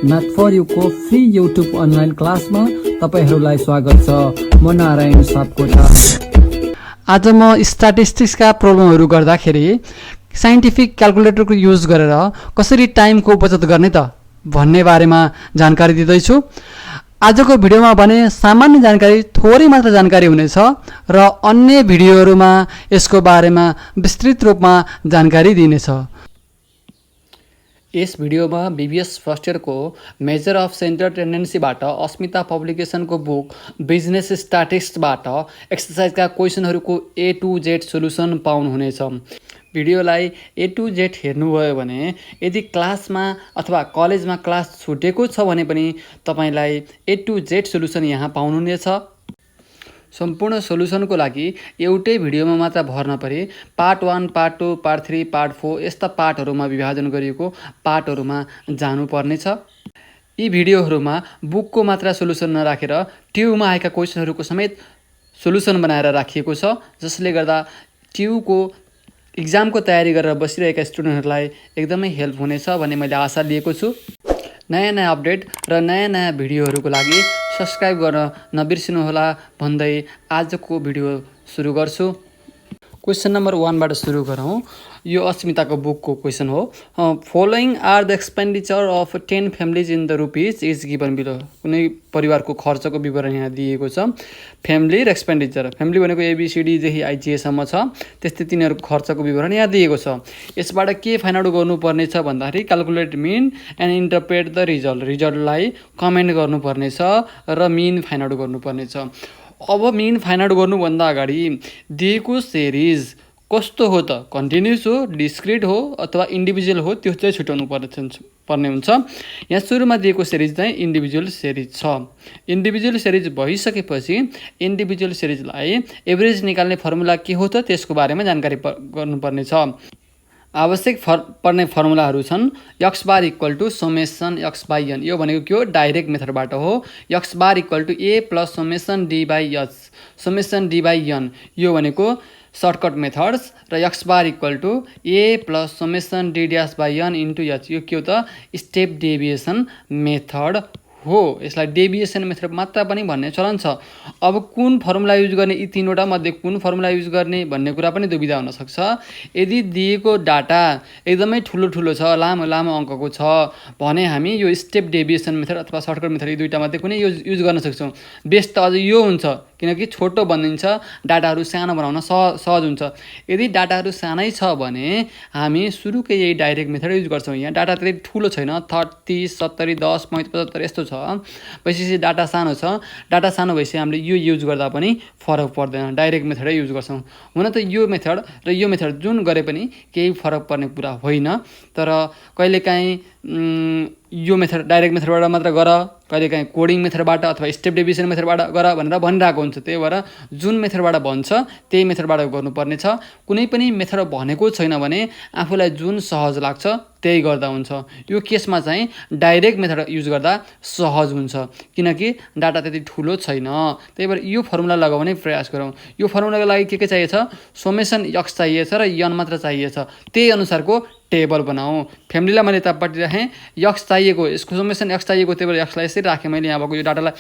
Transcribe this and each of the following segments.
Math for युको free YouTube online क्लासमा तपाईहरूलाई स्वागत छ। म नारायण सापकोटा। आज म स्ट्याटिस्टिक्सका प्रब्लमहरू गर्दाखेरि साइन्टिफिक क्याल्कुलेटरको युज गरेर कसरी टाइमको बचत गर्ने त भन्ने बारेमा जानकारी दिँदैछु। आजको भिडियोमा भने सामान्य जानकारी, थोरै मात्र जानकारी हुनेछ र अन्य भिडियोहरूमा यसको बारेमा विस्तृत रूपमा जानकारी दिनेछ। यस भिडियोमा बीबीएस फर्स्ट इयरको मेजर अफ सेन्टर टेन्डेन्सीबाट अस्मिता पब्लिकेसनको बुक बिजनेस स्ट्याटिस्टिक्सबाट एक्सर्साइजका क्वेसनहरूको ए टु जेड सोल्युसन पाउनुहुनेछ। भिडियोलाई ए टु जेड हेर्नुभयो भने यदि क्लासमा अथवा कलेजमा क्लास छुटेको छ भने पनि तपाईलाई ए टु जेड सोल्युसन यहाँ पाउनुहुनेछ। सम्पूर्ण सोल्युसनको लागि एउटै भिडियोमा मात्र भर नपरी पार्ट 1, पार्ट 2, पार्ट 3, पार्ट 4 यस्ता पार्टहरूमा विभाजन गरिएको पार्टहरूमा जानुपर्नेछ। यी भिडियोहरूमा बुकको मात्र सोल्युसन नराखेर ट्युमा आएका क्वेसनहरूको समेत सोल्युसन बनाएर राखिएको छ, जसले गर्दा ट्युको इक्जामको तयारी गरेर बसिरहेका स्टुडेन्टहरूलाई एकदमै हेल्प हुनेछ भन्ने मैले आशा लिएको छु। नयाँ अपडेट र नयाँ भिडियोहरूको लागि सब्सक्राइब गर्न नबिर्सिनुहोला भन्दै आजको भिडियो सुरु गर्छु। क्वेसन नम्बर 1 बाट सुरु गरौँ। यो अस्मिताको बुकको क्वेसन हो। Following are the expenditure of 10 families in the rupees is given below. कुनै परिवारको खर्चको विवरण यहाँ दिएको छ। फ्यामिली र एक्सपेन्डिचर, फ्यामिली भनेको एबिसिडीदेखि आइजिएसम्म छ, त्यस्तै तिनीहरूको खर्चको विवरण यहाँ दिएको छ। यसबाट के फाइन्ड आउट गर्नुपर्ने छ भन्दाखेरि calculate mean and interpret the result, रिजल्टलाई कमेन्ट गर्नुपर्नेछ र मिन फाइन्ड आउट गर्नुपर्नेछ। अब मिन फाइन्ड आउट गर्नुभन्दा अगाडि दिएको सिरिज कस्तो हो त, कन्टिन्युस हो, डिस्क्रिट हो अथवा इन्डिभिजुअल हो, त्यो चाहिँ छुट्याउनु पर्ने हुन्छ। यहाँ सुरुमा दिएको सिरिज चाहिँ इन्डिभिजुअल सिरिज छ। इन्डिभिजुअल सिरिज भइसकेपछि इन्डिभिजुअल सिरिजलाई एभरेज निकाल्ने फर्मुला के हो त त्यसको बारेमा जानकारी गर्नुपर्ने छ। आवश्यक पर्ने फर्मुलाहरू छन् x bar equal to summation x by n. यो भनेको के हो, डाइरेक्ट मेथडबाट हो। X bar equal to a plus summation d by h, summation d by n यो भनेको सर्टकट मेथड्स, र x bar equal to a plus summation d dash by n into h यो के हो त स्टेप डेभिएसन मेथड हो। यसलाई deviation method मात्र पनि भन्ने चलन छ। अब कुन फर्मुला युज गर्ने, यी तीनवटा मध्ये कुन फर्मुला युज गर्ने भन्ने कुरा पनि दुविधा हुनसक्छ। यदि दिएको डाटा एकदमै ठुलो छ, लामो अङ्कको छ भने हामी यो स्टेप डेभिएसन मेथड अथवा सर्टकट मेथड यी दुईटा मध्ये कुनै युज गर्न सक्छौँ। बेस्ट त अझ यो हुन्छ, किनकि छोटो बनिन्छ, डाटाहरू सानो बनाउन सहज हुन्छ। यदि डाटाहरू सानै छ भने हामी सुरुकै यही डाइरेक्ट मेथड युज गर्छौँ। यहाँ डाटा त्यति ठुलो छैन, 30, 70, 10, 75 यस्तो छ, भइसकेपछि डाटा सानो छ। डाटा सानो भएपछि हामीले यो युज गर्दा पनि फरक पर्दैन, डाइरेक्ट मेथडै युज गर्छौँ। हुन त यो मेथड र यो मेथड जुन गरे पनि केही फरक पर्ने कुरा होइन, तर कहिलेकाहीँ यो मेथड डाइरेक्ट मेथडबाट मात्र गर, कहिलेकाहीँ कोडिङ मेथडबाट अथवा स्टेप डेभिएसन मेथडबाट गर भनेर भनिरहेको हुन्छ। त्यही भएर जुन मेथडबाट भन्छ त्यही मेथडबाट गर्नुपर्ने छ। कुनै पनि मेथड भनेको छैन भने आफूलाई जुन सहज लाग्छ त्यही गर्दा हुन्छ। यो केसमा चाहिँ डाइरेक्ट मेथड युज गर्दा सहज हुन्छ, किनकि डाटा त्यति ठुलो छैन। त्यही भएर यो फर्मुला लगाउने प्रयास गरौँ। यो फर्मुलाको लागि के चाहिएछ, समेसन एक्स चाहिएछ र एन मात्र चाहिएछ। त्यही अनुसारको टेबल बनाऊ। फ्यामिलीलाई मैले यतापट्टि राखेँ, एक्स चाहिएको, यसको समेसन एक्स चाहिएको, त्यही भएर एक्सलाई यसरी राखेँ मैले। यहाँ भएको यो डाटालाई,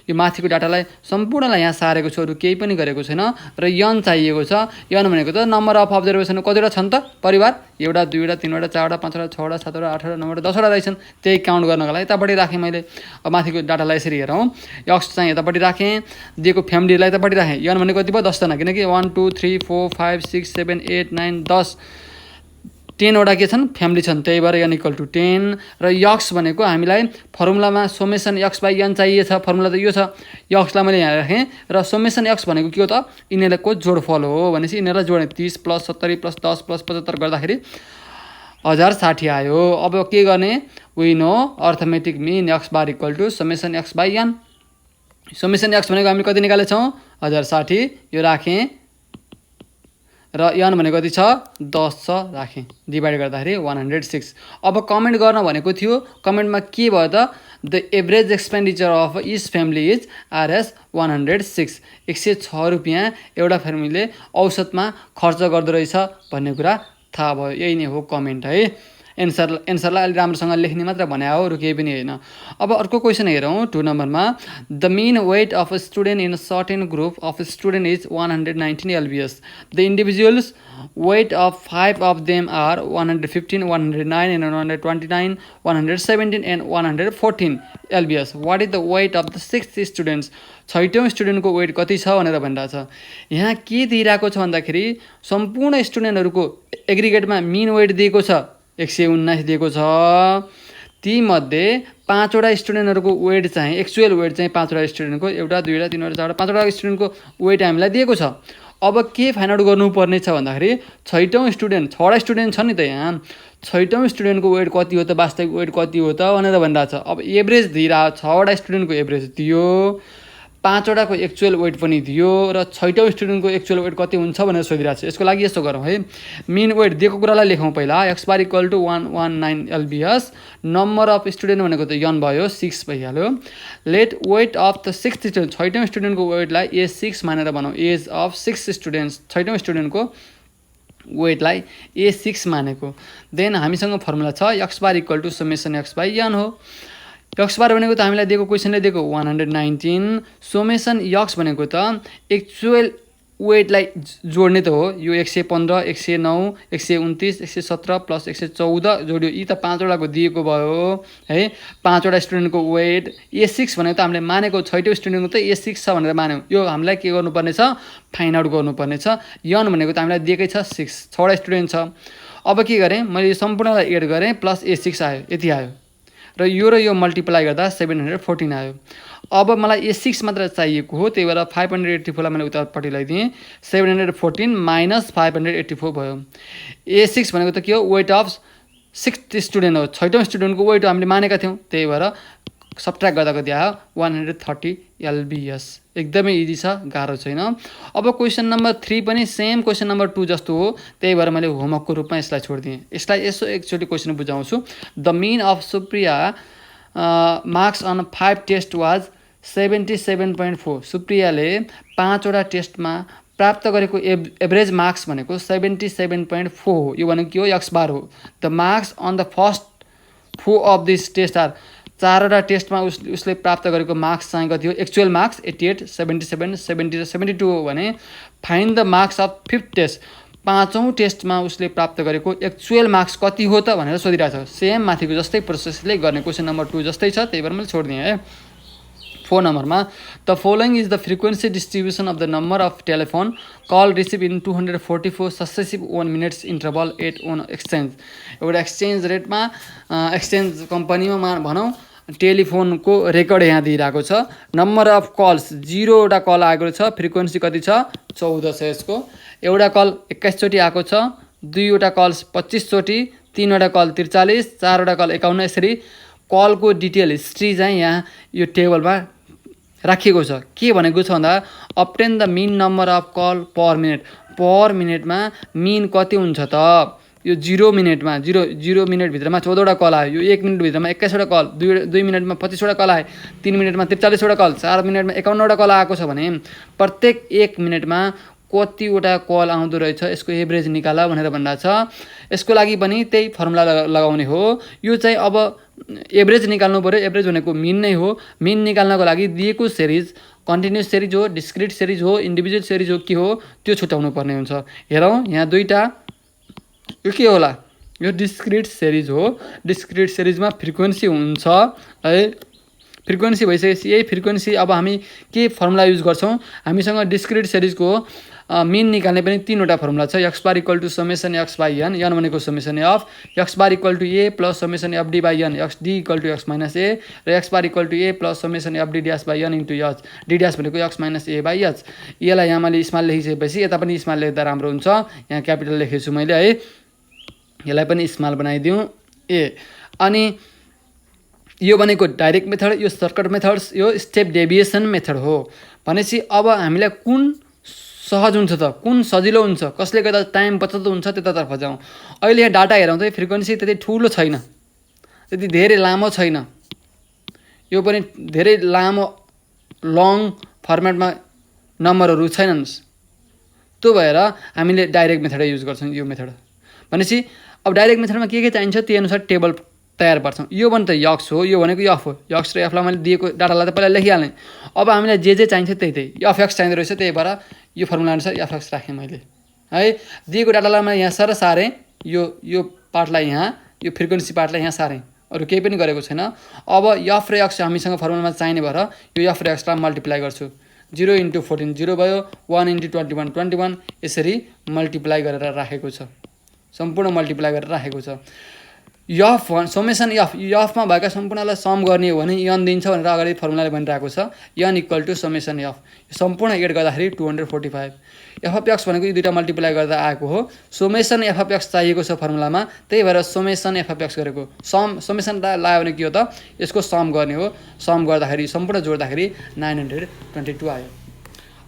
यो माथिको डाटालाई सम्पूर्णलाई यहाँ सारेको छु, अरू केही पनि गरेको छैन। र एन चाहिएको छ। एन भनेको त नम्बर अफ अब्जर्भेसन कतिवटा छन् त परिवार, 1, 2, 3, 4, 5, 6, 7, 8, 9, 10 रहेछन्। त्यही काउन्ट गर्नको लागि यतापट्टि राखेँ मैले। अब माथिको डाटालाई यसरी हेरौँ, एक्स चाहिँ यतापट्टि राखेँ, दिएको फ्यामिलीलाई यतापट्टि राखेँ। एन भनेको कति भयो, 10 जना, किनकि 1, 2, 3, 4, 5, 6, 7, 8, 9, 10 10वटा के छन्, फ्यामिली छन्। त्यही भएर एन इक्वल टु 10। र एक्स भनेको हामीलाई फर्मुलामा समेसन एक्स बाई एन चाहिएछ, फर्मुला त यो छ। एक्सलाई मैले यहाँ राखेँ र समेसन एक्स भनेको के हो त, यिनीहरूको जोडफल हो। भनेपछि यिनीहरूलाई जोड्ने 30 प्लस 70 प्लस 10 प्लस 75 गर्दाखेरि 1060 आयो। अब के गर्ने, we know arithmetic mean x bar equal to summation x by n. Summation x भनेको हामीले कति निकालेछौँ, 1060 यो राखेँ, र एन भनेको कति छ, 10 छ राखेँ, डिभाइड गर्दाखेरि 106। अब कमेन्ट गर्न भनेको थियो, कमेन्टमा के भयो त, the average expenditure of each family is RS 106। 106 रुपियाँ एउटा फ्यामिलीले औसतमा खर्च गर्दो रहेछ भन्ने कुरा थाहा भयो। यही नै हो कमेन्ट है। एन्सरलाई अलि राम्रोसँग लेख्ने मात्र भने हो, अरू केही पनि होइन। अब अर्को क्वेसन हेरौँ 2 नम्बरमा। The mean weight of a student in a certain group of student is 119 lbs. The individuals weight of 5 of them are 115, 109, and 129, 117 and 114 lbs. What is the weight of the 6th students? 6औं स्टुडेन्टको weight कति छ भनेर भनिरहेछ। यहाँ के दिइरहेको छ भन्दाखेरि सम्पूर्ण स्टुडेन्टहरूको एग्रिगेटमा मिन वेट दिएको छ 119 दिएको छ। तीमध्ये 5वटा स्टुडेन्टहरूको वेट चाहिँ एक्चुअल वेट चाहिँ 5वटा स्टुडेन्टको 1, 2, 3, 4, 5वटा स्टुडेन्टको वेट हामीलाई दिएको छ। अब के फाइन्ड आउट गर्नुपर्ने छ भन्दाखेरि 6औं स्टुडेन्ट 6वटा स्टुडेन्ट छ नि त यहाँ, 6औं स्टुडेन्टको वेट कति हो त, वास्तविक वेट कति हो त भनेर भनिरहेछ। अब एभरेज दिइरहेको 6वटा स्टुडेन्टको एभरेज दियो, 5वटाको एक्चुअल वेट पनि दियो र 6औं स्टुडेन्टको एक्चुअल वेट कति हुन्छ भनेर सोधिरहेको छ। यसको लागि यस्तो गरौँ है, मिन वेट दिएको कुरालाई लेखौँ पहिला। x bar equal to 119 lbs, number of student भनेको त n भयो, 6 भइहाल्यो। Let weight of the 6th student, 6औं स्टुडेन्टको वेटलाई A6 मानेर बनाऊ। एज अफ 6 स्टुडेन्ट्स, 6औं स्टुडेन्टको वेटलाई A6 मानेको। देन हामीसँग फर्मुला छ x bar equal to summation x by n हो। x बार भनेको त हामीलाई दिएको क्वेसनले दिएको 119, समेसन x भनेको त एक्चुअल वेटलाई जोड्ने त हो। यो 115, 109, 129, 117 प्लस 114 जोड्यो, यी त 5वटाको दिएको भयो है। 5वटा स्टुडेन्टको वेट A6 भनेको त हामीले मानेको 6औं स्टुडेन्टको त A6 छ भनेर मान्यौँ। यो हामीलाई के गर्नुपर्ने छ, फाइन्ड आउट गर्नुपर्ने छ। n भनेको त हामीलाई दिएकै छ 6, 6वटा स्टुडेन्ट छ। अब के गरेँ मैले, यो सम्पूर्णलाई एड गरेँ, प्लस A6 आयो, यति आयो र यो मल्टिप्लाई गर्दा 714 आयो। अब मलाई A6 मात्र चाहिएको हो, त्यही भएर 584 लाई मैले उतापट्टि लगाइदिएँ, 714 माइनस 584 भयो। A6 भनेको त के हो, वेट अफ 6th स्टुडेन्ट हो, 6औं स्टुडेन्टको वेट हामीले मानेका थियौँ, त्यही भएर सब्ट्र्याक्ट गर्दा कति आयो 130 lbs। एकदमै इजी छ, गाह्रो छैन। अब क्वेसन नम्बर 3 पनि सेम क्वेसन नम्बर 2 जस्तो हो, त्यही भएर मैले होमवर्कको रूपमा यसलाई छोडिदिएँ। यसलाई यसो एकचोटि क्वेसन बुझाउँछु। The mean of Supriya marks on 5 test was 77.4। सुप्रियाले 5वटा टेस्टमा प्राप्त गरेको एभरेज मार्क्स भनेको 77.4 हो। यो भनेको के हो, x बार हो। The marks on the first 4 of this test are, 4वटा टेस्टमा उसले प्राप्त गरेको मार्क्स चाहिँ कति हो, एक्चुअल मार्क्स 88, 77, 70 र 72 हो भने find the marks of 5th test, 5औं टेस्टमा उसले प्राप्त गरेको एक्चुअल मार्क्स कति हो त भनेर सोधिरहेको छ। सेम माथिको जस्तै प्रोसेसले गर्ने, क्वेसन नम्बर 2 जस्तै छ, त्यही भएर मैले छोडिदिएँ है। 4 नम्बरमा the following is the frequency distribution of the number of telephone call receive in 244 successive 1 minutes interval at one exchange. एउटा एक्सचेन्ज रेटमा एक्सचेन्ज कम्पनीमा भनौँ टेलिफोनको रेकर्ड यहाँ दिइरहेको छ। नम्बर अफ कल्स 0वटा कल आएको छ, फ्रिक्वेन्सी कति छ 14 छ यसको। एउटा कल 21 चोटि आएको छ, 2वटा कल्स 25 चोटि, 3वटा कल 43, 4वटा कल 51। यसरी कलको डिटेल हिस्ट्री चाहिँ यहाँ यो टेबलमा राखिएको छ। के भनेको छ भन्दा obtain the mean number of call per मिनटमा मिन कति हुन्छ त। यो 0 मिनटमा 0 मिनटभित्रमा 14वटा कल आयो, यो 1 मिनटभित्रमा 21वटा कल, 2 मिनटमा 25वटा कल आयो, 3 मिनटमा 43वटा कल, 4 मिनटमा 51वटा कल आएको छ भने प्रत्येक 1 मिनटमा कतिवटा कल आउँदो रहेछ यसको एभरेज निकाल भनेर भनिरहेको छ। यसको लागि पनि त्यही फर्मुला लगाउने हो। यो चाहिँ अब एभरेज निकाल्नु पऱ्यो, एभरेज भनेको मिन नै हो। मिन निकाल्नको लागि दिएको सिरिज कन्टिन्युस सिरिज हो, डिस्क्रिट सिरिज हो, इन्डिभिजुअल सिरिज हो, के हो त्यो छुट्याउनु पर्ने हुन्छ। हेरौँ यहाँ दुईवटा, यो के होला, यो डिस्क्रिट सिरिज हो। डिस्क्रिट सिरिजमा फ्रिक्वेन्सी हुन्छ है। फ्रिक्वेन्सी भइसकेपछि यही फ्रिक्वेन्सी अब हामी के फर्मुला युज गर्छौँ, हामीसँग डिस्क्रिट सिरिजको मिन निकाल्ने पनि 3वटा फर्मुला छ। x bar equal to summation x by n, n भनेको summation of x bar equal to a plus summation f d by n, x d equal to x minus a र x bar equal to a plus summation f d dash by n into h, d dash भनेको x minus a by h। यसलाई यहाँ मैले small लेखिसकेपछि यता पनि small लेख्दा राम्रो हुन्छ। यहाँ क्यापिटल लेखेको छु मैले है, यसलाई पनि स्मल बनाइदिउँ a। अनि यो भनेको डाइरेक्ट मेथड, यो सर्टकट मेथड्स, यो स्टेप डेभिएसन मेथड हो। भनेपछि अब हामीलाई कुन सहज हुन्छ त, कुन सजिलो हुन्छ, कसले गर्दा टाइम बचत हुन्छ त्यतातर्फ जाउँ। अहिले यहाँ डाटा हेरौँ त फ्रिक्वेन्सी त्यति ठुलो छैन, त्यति धेरै लामो छैन, यो पनि धेरै लामो लङ फर्मेटमा नम्बरहरू छैनन्। त्यो भएर हामीले डाइरेक्ट मेथडै युज गर्छौँ यो मेथड। भनेपछि अब डाइरेक्ट मेथडमा के चाहिन्छ त्यही अनुसार टेबल तयार पार्छौँ। यो पनि त यक्स हो, यो भनेको यफ हो। यक्स र एफलाई मैले दिएको डाटालाई त पहिला लेखिहालेँ। अब हामीलाई जे चाहिन्छ त्यही एफ एक्स चाहिँदो रहेछ, त्यही भएर यो फर्मुला अनुसार एफ एक्स राखेँ मैले है। दिएको डाटालाई मैले यहाँ सर सारेँ, यो पार्टलाई यहाँ, यो फ्रिक्वेन्सी पार्टलाई यहाँ सारेँ, अरू केही पनि गरेको छैन। अब एफ र एक्स हामीसँग फर्मुलामा चाहिने भएर यो एफ र एक्सलाई मल्टिप्लाई गर्छु। 0 × 14 0 भयो, 1 × 21 21, यसरी मल्टिप्लाई गरेर राखेको छ, सम्पूर्ण मल्टिप्लाई गरेर राखेको छ। यफ समेसन यफमा भएका सम्पूर्णलाई सम गर्ने हो भने यन दिन्छ भनेर अगाडि फर्मुलाले भनिरहेको छ। यन इक्वल टु समेसन यफ, सम्पूर्ण एड गर्दाखेरि 245। एफएक्स भनेको यो दुईवटा मल्टिप्लाई गर्दा आएको हो। समेसन एफएक्स चाहिएको छ फर्मुलामा, त्यही भएर समेसन एफएक्स गरेको। समेसन लायो भने के हो त, यसको सम गर्ने हो। सम गर्दाखेरि सम्पूर्ण जोड्दाखेरि 922 आयो।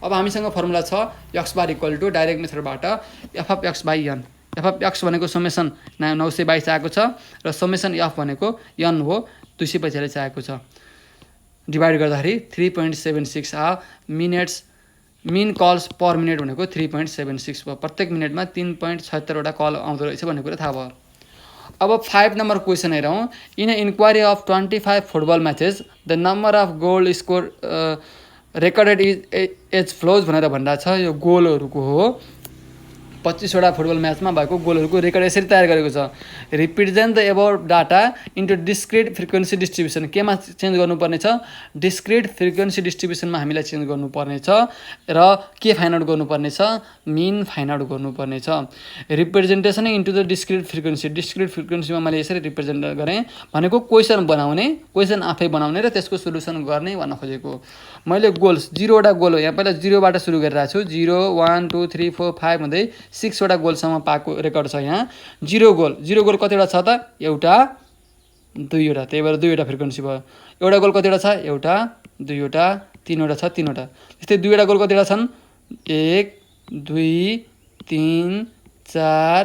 अब हामीसँग फर्मुला छ x bar equal to direct मेथडबाट एफएक्स बाई एन। एफएक्स भनेको समेसन 922 आएको छ र समेसन एफ भनेको एन हो 245 आएको छ। डिभाइड गर्दाखेरि 3.76 minutes, mean calls per minute भनेको 3.76 भयो। प्रत्येक मिनटमा 3.76वटा कल आउँदो रहेछ भन्ने कुरा थाहा भयो। अब 5 नम्बर क्वेसन हेरौँ। In inquiry of 25 football matches the number of goal score recorded as follows भनेर भनिरहेको छ। यो गोलहरूको हो, 25वटा फुटबल म्याचमा भएको गोलहरूको रेकर्ड यसरी तयार गरेको छ। Represent the above data into discrete frequency distribution. केमा चेन्ज गर्नुपर्ने छ, डिस्क्रिट फ्रिक्वेन्सी डिस्ट्रिब्युसनमा हामीलाई चेन्ज गर्नुपर्ने छ र के फाइन्ड आउट गर्नुपर्ने छ, मिन फाइन्ड आउट गर्नुपर्ने छ। Representation into the discrete frequency, discrete फ्रिक्वेन्सीमा मैले यसरी रिप्रेजेन्ट गरेँ भनेको क्वेसन बनाउने, क्वेसन आफै बनाउने र त्यसको सोल्युसन गर्ने भन्न खोजेको। मैले गोल्स 0वटा गोल हो, यहाँ पहिला 0बाट सुरु गरिरहेको छु। 0 1 2 3 4 5 हुँदै 6वटा गोलसम्म पाएको रेकर्ड छ यहाँ। 0 गोल कतिवटा छ त, एउटा 2वटा, त्यही भएर 2वटा फ्रिक्वेन्सी भयो। एउटा गोल कतिवटा छ, एउटा 2वटा 3वटा छ 3वटा। त्यस्तै 2वटा गोल कतिवटा छन्, 1 2 3 4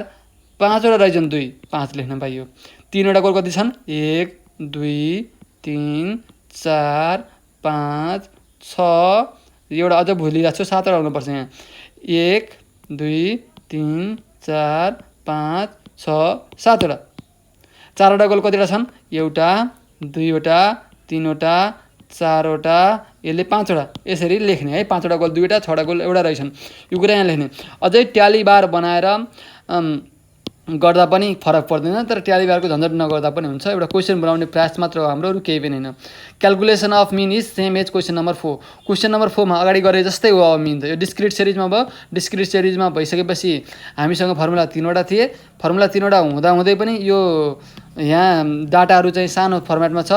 5वटा रहेछन्, 2 5 लेख्न पाइयो। 3वटा गोल कति छन्, 1 2 3 4 5 6, एउटा अझ भुलिरहेको छु, 7वटा हुनुपर्छ यहाँ। 1 2 3 4 5 6 7वटा। 4वटा गोल कतिवटा छन्, एउटा 2वटा 3वटा 4वटा, यसले 5वटा, यसरी लेख्ने है। 5वटा गोल 2वटा, 6वटा गोल एउटा रहेछन्, यो कुरा यहाँ लेख्ने। अझै ट्याली बार बनाएर गर्दा पनि फरक पर्दैन, तर ट्याली बारको झन्झट नगर्दा पनि हुन्छ। एउटा क्वेसन बनाउने प्रयास मात्र हो हाम्रो, अरू केही पनि होइन। Calculation of mean is same as question number 4। Question number 4मा अगाडि गरे जस्तै हो। अब मिन त यो डिस्क्रिट सिरिजमा भयो। डिस्क्रिट सिरिजमा भइसकेपछि हामीसँग फर्मुला 3वटा थिए। फर्मुला 3वटा हुँदाहुँदै पनि यो यहाँ डाटाहरू चाहिँ सानो फर्मेटमा छ,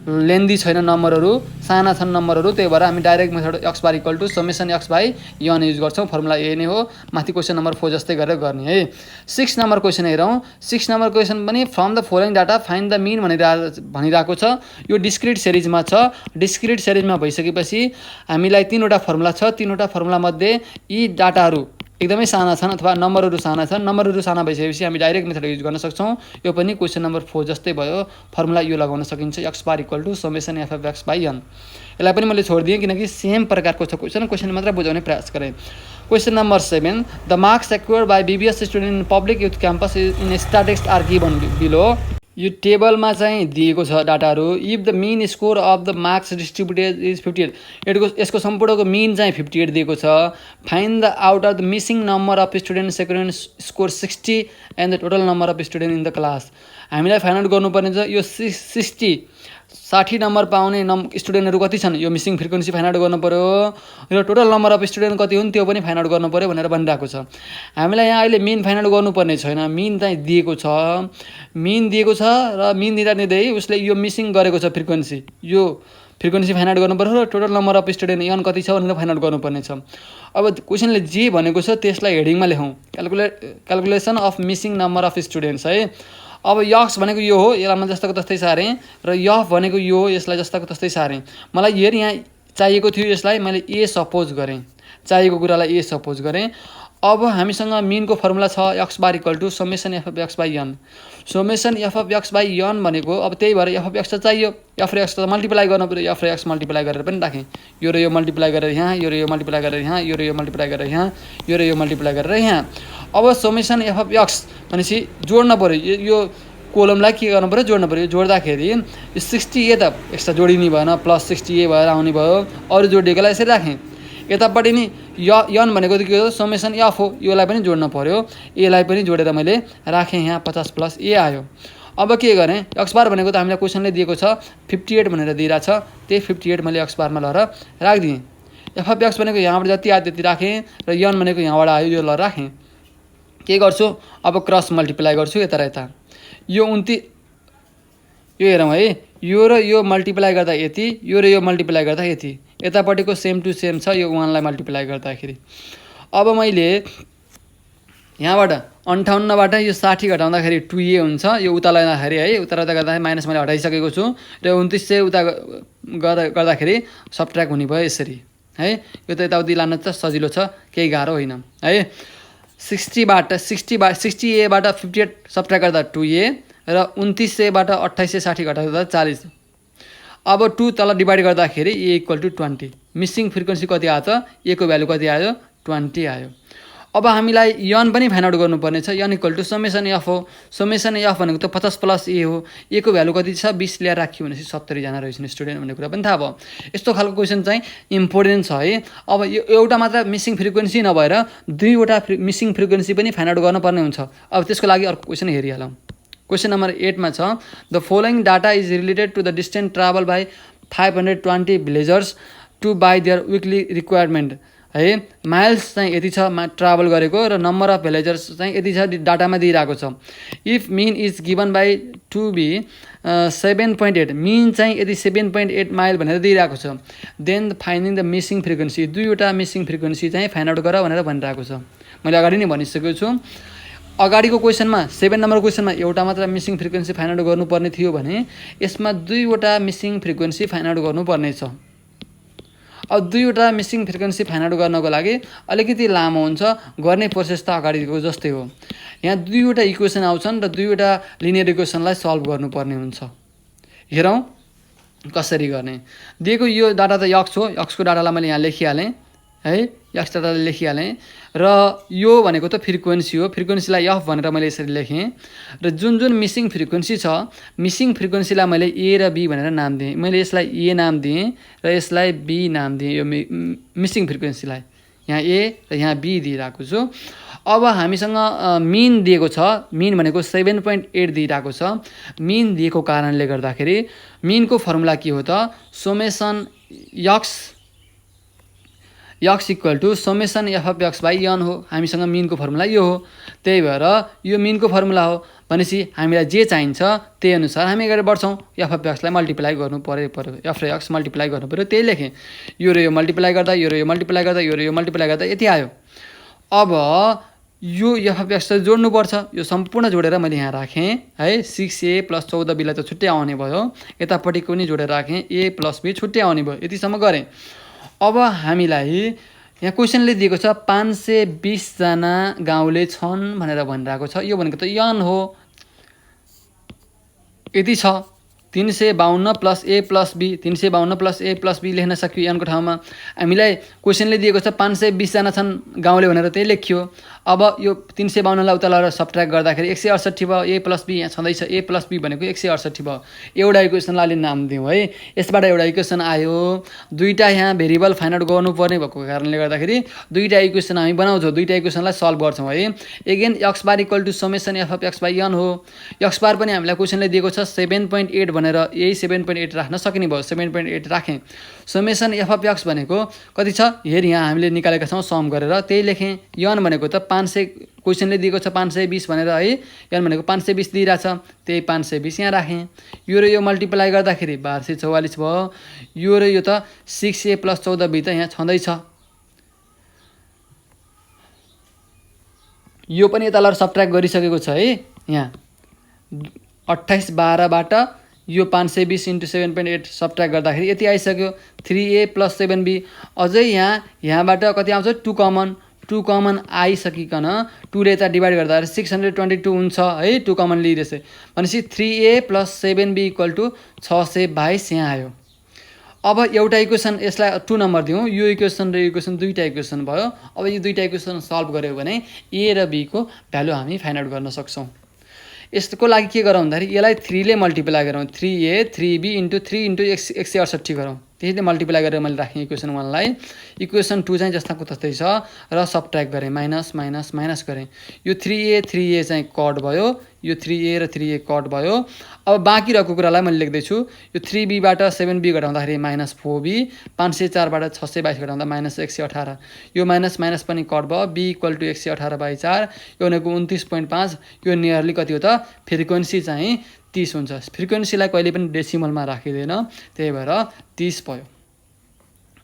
लेन्दी छैन, नम्बरहरू साना छन् नम्बरहरू, त्यही भएर हामी direct method x bar equal to summation x by n use गर्छौँ। फर्मुला ए नै हो, माथि क्वेसन नम्बर 4 जस्तै गरेर गर्ने है। 6 नम्बर क्वेसन हेरौँ। 6 नम्बर क्वेसन पनि from the following data find the mean भनिरहेको छ। यो डिस्क्रिट सिरिजमा छ। डिस्क्रिट सिरिजमा भइसकेपछि हामीलाई 3वटा फर्मुला छ। 3वटा फर्मुलामध्ये यी डाटाहरू एकदमै साना छन् अथवा नम्बरहरू साना छन्। नम्बरहरू साना भइसकेपछि हामी डाइरेक्ट मेथड युज गर्न सक्छौँ। यो पनि क्वेसन नम्बर 4 जस्तै भयो। फर्मुला यो लगाउन सकिन्छ, x bar equal to summation f x by n. यसलाई पनि मैले छोडिदिएँ किनकि सेम प्रकारको छ क्वेसन मात्र बुझाउने प्रयास गरेँ। Question number 7 the marks acquired by BBS student in Public Youth Campus in statistics are given below. यो टेबलमा चाहिँ दिएको छ डाटाहरू। If the mean score of the marks distributed is 58, यसको सम्पूर्णको मिन चाहिँ 58 दिएको छ। Find the out of the missing number of student second score 60 and the total number of student in the class. हामीलाई फाइन्ड आउट गर्नुपर्ने छ यो 60 number पाउने स्टुडेन्टहरू कति छन्, यो मिसिङ फ्रिक्वेन्सी फाइन्ड आउट गर्नु पऱ्यो र टोटल नम्बर अफ स्टुडेन्ट कति हुन् त्यो पनि फाइन्ड आउट गर्नु पऱ्यो भनेर भनिरहेको छ। हामीलाई यहाँ अहिले मिन फाइन्ड आउट गर्नुपर्ने छैन, मिन चाहिँ दिएको छ। मिन दिएको छ र मिन दिँदै उसले यो मिसिङ गरेको छ फ्रिक्वेन्सी, यो फ्रिक्वेन्सी फाइन्ड आउट गर्नु पर्छ र total number of student n कति छ भनेर फाइन्ड आउट गर्नुपर्ने छ। अब क्वेसनले जे भनेको छ त्यसलाई हेडिङमा लेखौँ, calculation of missing number of students है। अब यक्स भनेको यो हो, यसलाई मैले जस्ताको तस्तै सारेँ र यफ भनेको यो हो, यसलाई जस्ताको तस्तै सारेँ। मलाई हेर यहाँ चाहिएको थियो, यसलाई मैले ए सपोज गरेँ, चाहिएको कुरालाई ए सपोज गरेँ। अब हामीसँग मिनको फर्मुला छ x bar equal to summation f of x by n. Summation f of x by n भनेको अब त्यही भएर एफ अफ एक्स त चाहियो, एफ र एक्स त मल्टिप्लाई गर्नु पऱ्यो। एफ र एक्स मल्टिप्लाई गरेर पनि राखेँ, यो र यो मल्टिप्लाई गरेर यहाँ, यो र यो मल्टिप्लाई गरेर यहाँ, यो र यो मल्टिप्लाई गरेर यहाँ, यो र यो मल्टिप्लाई गरेर यहाँ। अब समेसन एफ अफ एक्स भनेपछि जोड्न पऱ्यो यो कोलमलाई के गर्नु पऱ्यो जोड्नु पऱ्यो जोड्दाखेरि 60A त एक्स्ट्रा जोडिने भएन प्लस 60A भएर आउने भयो अरू जोडिएकोलाई यसरी राखेँ यतापट्टि नि यन भनेको त के हो समेसन एफ हो योलाई पनि जोड्न पऱ्यो एलाई पनि जोडेर मैले राखेँ यहाँ 50 प्लस ए आयो अब के गरेँ एक्स बार भनेको त हामीलाई क्वेसनले दिएको छ 58 भनेर दिइरहेको छ त्यही 58 मैले एक्स बारमा लगेर राखिदिएँ एफ अफ एक्स भनेको यहाँबाट जति आयो त्यति राखेँ र यन भनेको यहाँबाट आयो यो ल राखेँ के गर्छु अब क्रस मल्टिप्लाई गर्छु यता र यता यो 29 यो हेरौँ है यो र यो मल्टिप्लाई गर्दा यति यो र यो मल्टिप्लाई गर्दा यति यतापट्टिको सेम टु सेम छ यो 1लाई मल्टिप्लाई गर्दाखेरि अब मैले यहाँबाट 58बाट यो 60 घटाउँदाखेरि 2A हुन्छ यो उता लाग्दाखेरि है उता गर्दाखेरि माइनस मैले हटाइसकेको छु र 29 चाहिँ उता गर्दाखेरि सबट्र्याक्ट हुने भयो यसरी है यो त यताउति लान त सजिलो छ केही गाह्रो होइन है 60A बाट 58 सबट्र्याक्ट गर्दा 2A र 29बाट 2860 घटाउँदा 40 अब 2 तल डिभाइड गर्दाखेरि ए इक्वल टु 20 मिसिङ फ्रिक्वेन्सी कति आयो त ए को भ्यालु कति आयो 20 आयो अब हामीलाई यन पनि फाइन्ड आउट गर्नुपर्ने छ यन इक्वल टु समेसन एफ हो समेसन एफ भनेको त 50 प्लस ए हो ए को भ्यालु कति छ 20 ल्याएर राख्यो भनेपछि 70 जना रहेछन् स्टुडेन्ट भन्ने कुरा पनि थाहा भयो यस्तो खालको क्वेसन चाहिँ इम्पोर्टेन्ट छ है अब यो एउटा मात्र मिसिङ फ्रिक्वेन्सी नभएर दुईवटा मिसिङ फ्रिक्वेन्सी पनि फाइन्ड आउट गर्नुपर्ने हुन्छ अब त्यसको लागि अर्को क्वेसन हेरिहालौँ क्वेसन नम्बर 8 मा छ the following data is related to the distance travel by 520 villagers to buy their weekly requirement है माइल्स चाहिँ यति छ ट्राभल गरेको र नम्बर अफ भिलेजर्स चाहिँ यति छ डाटामा दिइरहेको छ if mean is given by to be 7.8 mean चाहिँ यदि 7.8 माइल भनेर दिइरहेको छ then finding the missing frequency दुईवटा मिसिङ फ्रिक्वेन्सी चाहिँ फाइन्ड आउट गर भनेर भनिरहेको छ मैले अगाडि नै भनिसकेको छु अगाडिको क्वेसनमा 7 नम्बर क्वेसनमा एउटा मात्र मिसिङ फ्रिक्वेन्सी फाइन्ड आउट गर्नुपर्ने थियो भने यसमा दुईवटा मिसिङ फ्रिक्वेन्सी फाइन्ड आउट गर्नुपर्ने छ अब दुईवटा मिसिङ फ्रिक्वेन्सी फाइन्ड आउट गर्नको लागि अलिकति लामो हुन्छ गर्ने प्रोसेस त अगाडिको जस्तै हो यहाँ दुईवटा इक्वेसन आउँछन् र दुईवटा लिनियर इक्वेसनलाई सल्भ गर्नुपर्ने हुन्छ हेरौँ कसरी गर्ने दिएको यो डाटा त यक्स हो यक्सको डाटालाई मैले यहाँ लेखिहालेँ है यक्स डाटालाई लेखिहालेँ र यो भनेको त फ्रिक्वेन्सी हो फ्रिक्वेन्सीलाई एफ भनेर मैले यसरी लेखेँ र जुन जुन मिसिङ फ्रिक्वेन्सी छ मिसिङ फ्रिक्वेन्सीलाई मैले ए र बी भनेर नाम दिएँ मैले यसलाई ए नाम दिएँ र यसलाई बी नाम दिएँ यो मिसिङ फ्रिक्वेन्सीलाई यहाँ ए र यहाँ बी दिइरहेको छु अब हामीसँग मिन दिएको छ मिन भनेको 7.8 दिइरहेको छ मिन दिएको कारणले गर्दाखेरि मिनको फर्मुला के हो त summation x equal to summation f of x by n हो हामीसँग मिनको फर्मुला यो हो त्यही भएर यो मिनको फर्मुला हो भनेपछि हामीलाई जे चाहिन्छ त्यही अनुसार हामी अगाडि बढ्छौँ एफ अफ एक्सलाई मल्टिप्लाई गर्नु पऱ्यो एफ र एक्स मल्टिप्लाई गर्नु पऱ्यो त्यही लेखेँ यो र यो मल्टिप्लाई गर्दा यो र यो मल्टिप्लाई गर्दा यो र यो मल्टिप्लाई गर्दा यति आयो अब यो एफ अफ एक्स जोड्नुपर्छ यो सम्पूर्ण जोडेर मैले यहाँ राखेँ है 6A प्लस 14Bलाई त छुट्टै आउने भयो यतापट्टिको पनि जोडेर राखेँ A प्लस B छुट्टै आउने भयो यतिसम्म गरेँ अब हामीलाई यहाँ क्वेसनले दिएको छ 520 जना गाउँले छन् भनेर भनिरहेको छ यो भनेको त यन हो यति छ 352 plus a plus b 352 plus a plus b लेख्न सकियो यनको ठाउँमा हामीलाई क्वेसनले दिएको छ 520 जना छन् गाउँले भनेर त्यही लेखियो अब यो 352 लाई उता लगेर सबट्र्याक्ट गर्दाखेरि 168 भयो ए प्लस बी यहाँ छँदैछ ए प्लस बी भनेको 168 भयो एउटा इक्वेसनलाई अलि नाम दिउँ है यसबाट एउटा इक्वेसन आयो दुईटा यहाँ भेरिएबल फाइन्ड आउट गर्नुपर्ने भएको कारणले गर्दाखेरि दुईटा इक्वेसन हामी बनाउँछौँ दुईटा इक्वेसनलाई सल्भ गर्छौँ है again x bar equal to summation f of x by n हो एक्स बार पनि हामीलाई क्वेसनले दिएको छ 7.8 भनेर यही 7.8 राख्न सकिने भयो 7.8 राखेँ समेसन एफ अफ एक्स भनेको कति छ हेर यहाँ हामीले निकालेका छौँ सम गरेर त्यही लेखेँ यन भनेको त 500 क्वेसनले दिएको छ 520 भनेर है यन भनेको 520 दिइरहेछ त्यही 520 यहाँ राखेँ यो र यो मल्टिप्लाई गर्दाखेरि 1244 भयो यो र यो त 6A प्लस 14B त यहाँ छँदैछ यो पनि यता लर सबट्र्याक्ट गरिसकेको छ है यहाँ 28 12बाट यो 520 इन्टु 7.8 सबट्र्याक्ट गर्दाखेरि यति आइसक्यो 3A प्लस 7B अझै यहाँबाट कति आउँछ 2 कमन आइसकिकन 2 ले यता डिभाइड गर्दा 622 हुन्छ है 2 कमन लिइरहेछ भनेपछि 3A plus 7B equal to 622 यहाँ आयो अब एउटा इक्वेसन यसलाई 2 नम्बर दिउँ, यो इक्वेसन र यो इक्वेसन दुईटा इक्वेसन भयो। अब यो दुईटा इक्वेसन सल्भ गऱ्यो भने ए र बी को भ्यालु हामी फाइन्ड आउट गर्न सक्छौँ। यसको लागि के गरौँ भन्दाखेरि यसलाई 3 ले मल्टिप्लाई गरौँ, 3a 3b इन्टु 3 इन्टु 168 गरौँ। त्यसैले मल्टिप्लाई गरेर मैले राखेँ इक्वेसन 1 लाई। इक्वेसन 2 चाहिँ जस्ताको तस्तै छ र सबट्र्याक्ट गरेँ, माइनस माइनस माइनस गरेँ। यो 3a चाहिँ कट भयो, यो 3a र 3a कट भयो। अब बाँकी रहेको कुरालाई मैले लेख्दैछु, यो 3bबाट 7b घटाउँदाखेरि माइनस 4b, 504बाट 622 घटाउँदा माइनस 118, यो माइनस माइनस पनि कट भयो, b इक्वल टु 118/4, यो भनेको 29.5, यो नियरली कति हो त फ्रिक्वेन्सी चाहिँ 30 हुन्छ। फ्रिक्वेन्सीलाई कहिले पनि डेसिमलमा राखिँदैन, त्यही भएर 30 भयो।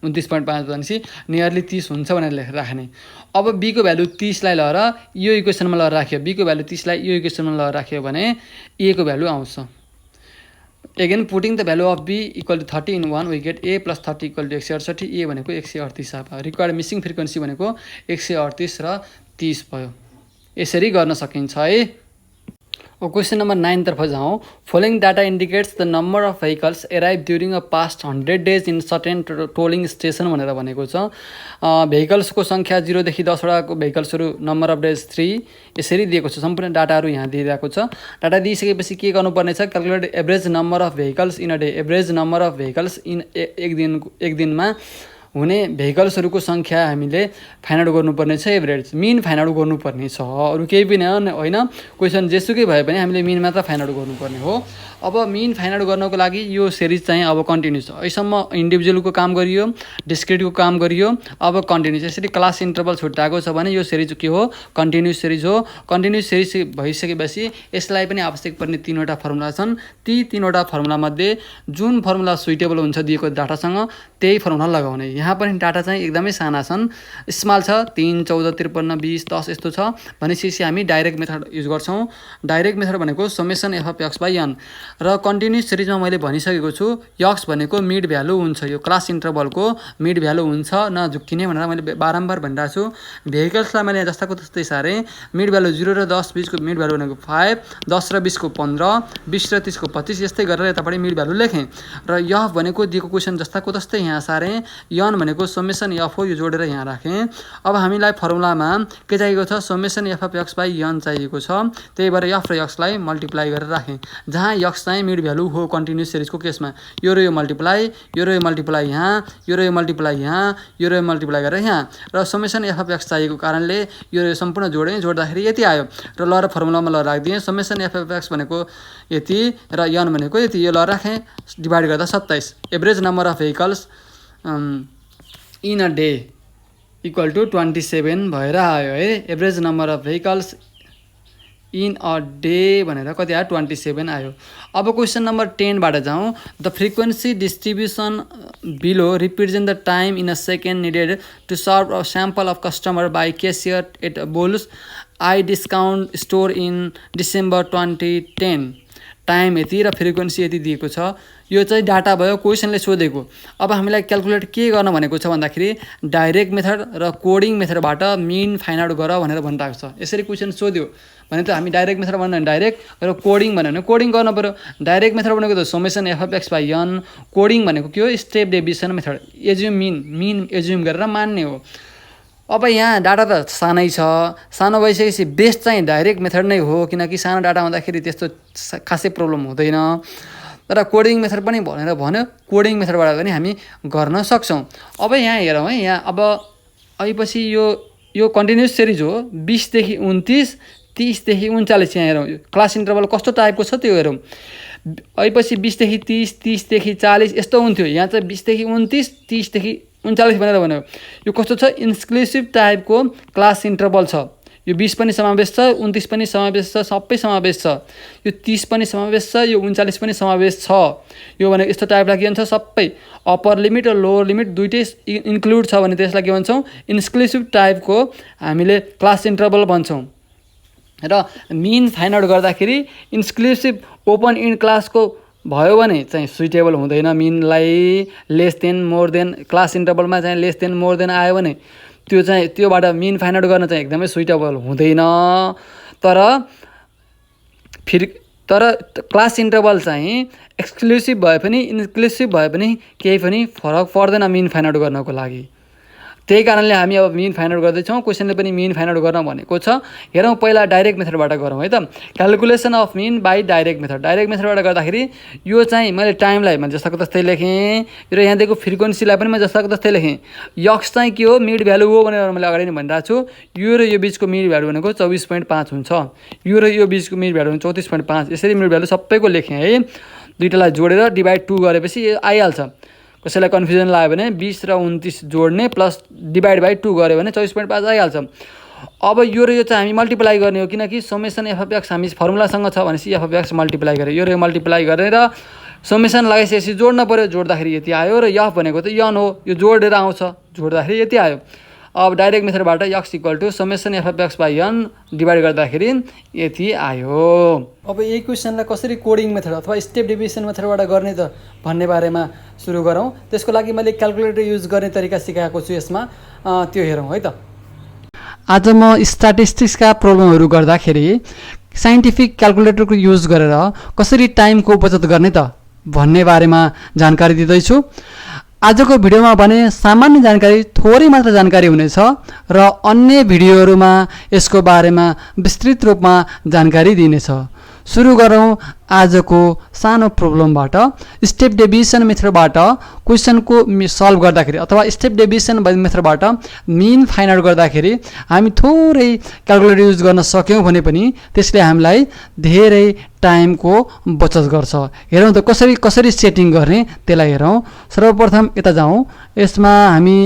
29.5 भनेपछि नियरली 30 हुन्छ भनेर राख्ने। अब b को भ्यालु 30 लाई लगेर यो इक्वेसनमा लगेर राख्यो, b को भ्यालु 30 लाई यो इक्वेसनमा लगेर राख्यो भने a को भ्यालु आउँछ। Again putting the value of b equal to 30 in 1 we get a plus 30 equal to 168, a भनेको 138 भयो। रिक्वायर्ड मिसिङ फ्रिक्वेन्सी भनेको 138 र 30 भयो। यसरी गर्न सकिन्छ है। अब क्वेसन नम्बर 9 तर्फ जाउँ। Following data indicates the number of vehicles arrive during a past 100 days in certain tolling station भनेर भनेको छ। भेहिकल्सको सङ्ख्या 0 देखि 10 वटाको भेहिकल्सहरू, नम्बर अफ डेज 3, यसरी दिएको छ। सम्पूर्ण डाटाहरू यहाँ दिइरहेको छ। डाटा दिइसकेपछि के गर्नुपर्ने छ, calculate average number of vehicles in a day. Average number of vehicles in एक दिनमा हुने भेहिकल्सहरूको सङ्ख्या हामीले फाइन्ड आउट गर्नुपर्ने छ। एभरेज मिन फाइन्ड आउट गर्नुपर्ने छ, अरू केही पनि होइन। क्वेसन जेसुकै भए पनि हामीले मिन मात्र फाइन्ड आउट गर्नुपर्ने हो। अब मिन फाइन्ड आउट गर्नको लागि यो सिरिज चाहिँ अब कन्टिन्यू छ। अहिलेसम्म इन्डिभिजुअलको काम गरियो, डिस्क्रिटको काम गरियो, अब कन्टिन्यू। यसरी क्लास इन्टरभल छुट्याएको छ भने यो सिरिज के हो, कन्टिन्यू सिरिज हो। कन्टिन्यू सिरिज भइसकेपछि यसलाई पनि आवश्यक पर्ने 3वटा फर्मुला छन्। ती 3वटा फर्मुलामध्ये जुन फर्मुला सुइटेबल हुन्छ दिएको डाटासँग त्यही फर्मुला लगाउने। यहाँ पनि डाटा चाहिँ एकदमै साना छन्, स्मल छ, 3, 14, 53, 20, 10 यस्तो छ भनेपछि हामी डाइरेक्ट मेथड युज गर्छौँ। डाइरेक्ट मेथड भनेको summation f of x by n. र कन्टिन्युस सिरिजमा मैले भनिसकेको छु, यक्स भनेको मिड भ्यालु हुन्छ, यो क्लास इन्टरभलको मिड भ्यालु हुन्छ, नझुक्किने भनेर मैले बारम्बार भनिरहेको छु। भेहिकल्सलाई मैले जस्ताको तस्तै सारेँ। मिड भ्यालु 0 र 10 बिचको मिड भ्यालु भनेको 5, 10 र 20 को 15, 20 र 30 को 25, यस्तै गरेर यतापट्टि मिड भ्यालु लेखेँ। र यफ भनेको दिएको क्वेसन जस्ताको तस्तै यहाँ सारेँ। यन भनेको समेसन एफ हो, यो जोडेर यहाँ राखेँ। अब हामीलाई फर्मुलामा के चाहिएको छ, summation f of x by n चाहिएको छ। त्यही भएर एफ र एक्सलाई मल्टिप्लाई गरेर राखेँ। जहाँ एक्स चाहिँ मिड भ्यालु हो कन्टिन्युस सिरिजको केसमा, यो र यो मल्टिप्लाई, यो र यो मल्टिप्लाई यहाँ, यो र यो मल्टिप्लाई यहाँ, यो र यो मल्टिप्लाई गरेर यहाँ। र समेसन एफ अफ एक्स चाहिएको कारणले यो सम्पूर्ण जोडेँ, जोड्दाखेरि यति आयो। र ल र फर्मुलामा ल राखिदिएँ। समेसन एफ अफ एक्स भनेको यति र यन भनेको यति, यो ल राखेँ। डिभाइड गर्दा 27। Average number of vehicles in a day equal to 27 भएर आयो है। Average number of vehicles in a day भनेर कति आयो, 27 आयो। अब क्वेसन नम्बर 10 बाट जाउँ। The frequency distribution below represent the time in a second needed to serve a sample of customer by cashier at Bulls Eye discount store in December 2010। Time यति र frequency यति दिएको छ। यो चाहिँ डाटा भयो, क्वेसनले सोधेको। अब हामीलाई क्यालकुलेट के गर्न भनेको छ भन्दाखेरि डाइरेक्ट मेथड र कोडिङ मेथडबाट मिन फाइन्ड आउट गर भनेर भनिरहेको छ। यसरी क्वेसन सोध्यो भने त हामी डाइरेक्ट मेथड भन्यो भने डाइरेक्ट, र कोडिङ भन्यो भने कोडिङ गर्नु पऱ्यो। डाइरेक्ट मेथड भनेको त summation f of x by n, coding भनेको के हो, step deviation method, assume mean assume गरेर मान्ने हो। अब यहाँ डाटा त सानै छ, सानो भइसकेपछि बेस्ट चाहिँ डाइरेक्ट मेथड नै हो, किनकि सानो डाटा हुँदाखेरि त्यस्तो खासै प्रब्लम हुँदैन। तर कोडिङ मेथड पनि भनेर भन्यो, कोडिङ मेथडबाट पनि हामी गर्न सक्छौँ। अब यहाँ हेरौँ है, यहाँ अब अहिपछि यो कन्टिन्युस सिरिज हो, 20 देखि 29, 30 देखि 39। यहाँ हेरौँ क्लास इन्टरभल कस्तो टाइपको छ त्यो हेरौँ। अहिपछि 20 देखि 30, 30 देखि 40 यस्तो हुन्थ्यो। यहाँ चाहिँ 20 देखि 29, 30 देखि 39 भनेर भन्यो। यो कस्तो छ, इन्क्लुसिभ टाइपको क्लास इन्टरभल छ। यो 20 पनि समावेश छ, 29 पनि समावेश छ, सबै समावेश छ। यो 30 पनि समावेश छ, यो 39 पनि समावेश छ। यो भने यस्तो टाइपलाई के भन्छ, सबै अप्पर लिमिट र लोवर लिमिट दुइटै इन्क्लुड छ भने त्यसलाई के भन्छौँ, इन्क्लुसिभ टाइपको हामीले क्लास इन्टरभल भन्छौँ। र मिन फाइन्ड आउट गर्दाखेरि इन्क्लुसिभ ओपन इन क्लासको भयो भने चाहिँ सुइटेबल हुँदैन। मिनलाई less than more than, class इन्टरभलमा चाहिँ लेस देन मोर देन आयो भने त्यो चाहिँ त्योबाट मिन फाइन्ड आउट गर्न चाहिँ एकदमै सुइटेबल हुँदैन। तर तर क्लास इन्टरभल चाहिँ एक्सक्लुसिभ भए पनि इन्क्लुसिभ भए पनि केही पनि फरक पर्दैन मिन फाइन्ड आउट गर्नको लागि। त्यही कारणले हामी अब मिन फाइन्ड आउट गर्दैछौँ। क्वेसनले पनि मिन फाइन्ड आउट गर्न भनेको छ। हेरौँ पहिला डाइरेक्ट मेथडबाट गरौँ है त। Calculation of mean by direct method. Direct मेथडबाट गर्दाखेरि यो चाहिँ मैले टाइमलाई मैले जस्ताको तस्तै लेखेँ र यहाँ दिएको फ्रिक्वेन्सीलाई पनि मैले जस्ताको तस्तै लेखेँ। यक्स चाहिँ के हो, मिड भ्यालु हो भनेर मैले अगाडि नै भनिरहेको छु। यो र यो बिचको मिड भ्यालु भनेको 24.5 हुन्छ। यो र यो बिचको मिड भ्यालु 34.5। यसरी मिड भ्यालु सबैको लेखेँ है। दुईटालाई जोडेर डिभाइड 2 गरेपछि आइहाल्छ। कसैलाई कन्फ्युजन लाग्यो भने 20 र 29 जोड्ने प्लस डिभाइड बाई 2 गऱ्यो भने 24.5 आइहाल्छ। अब यो र यो चाहिँ हामी मल्टिप्लाई गर्ने हो, किनकि समेसन एफ अफ एक्स हामी फर्मुलासँग छ भनेपछि एफ अफ एक्स मल्टिप्लाई गऱ्यो। यो र यो मल्टिप्लाई गरेर समेसन लगाइसकेपछि जोड्न पऱ्यो। जोड्दाखेरि यति आयो र यफ भनेको त यन हो, यो जोडेर आउँछ, जोड्दाखेरि यति आयो। अब डाइरेक्ट मेथडबाट x equal to summation f of x by n divide गर्दाखेरि यति आयो। अब यही क्वेसनलाई कसरी कोडिङ मेथड अथवा स्टेप डेभिएसन मेथडबाट गर्ने त भन्ने बारेमा सुरु गरौँ। त्यसको लागि मैले क्यालकुलेटर युज गर्ने तरिका सिकाएको छु यसमा, त्यो हेरौँ है त। आज म स्ट्याटिस्टिक्सका प्रब्लमहरू गर्दाखेरि साइन्टिफिक क्यालकुलेटरको युज गरेर कसरी टाइमको बचत गर्ने त भन्ने बारेमा जानकारी दिँदैछु। आजको भिडियोमा भने सामान्य जानकारी, थोरै मात्र जानकारी हुनेछ र अन्य भिडियोहरूमा यसको बारेमा विस्तृत रूपमा जानकारी दिनेछ। सुरु गरौँ आजको सानो प्रब्लमबाट। स्टेप डेभिएसन मेथडबाट क्वेसनको सल्भ गर्दाखेरि अथवा स्टेप डेभिएसन मेथडबाट मिन फाइन्ड आउट गर्दाखेरि हामी थोरै क्यालकुलेटर युज गर्न सक्यौँ भने पनि त्यसले हामीलाई धेरै टाइमको बचत गर्छ। हेरौँ त कसरी सेटिङ गर्ने त्यसलाई हेरौँ। सर्वप्रथम यता जाउँ। यसमा हामी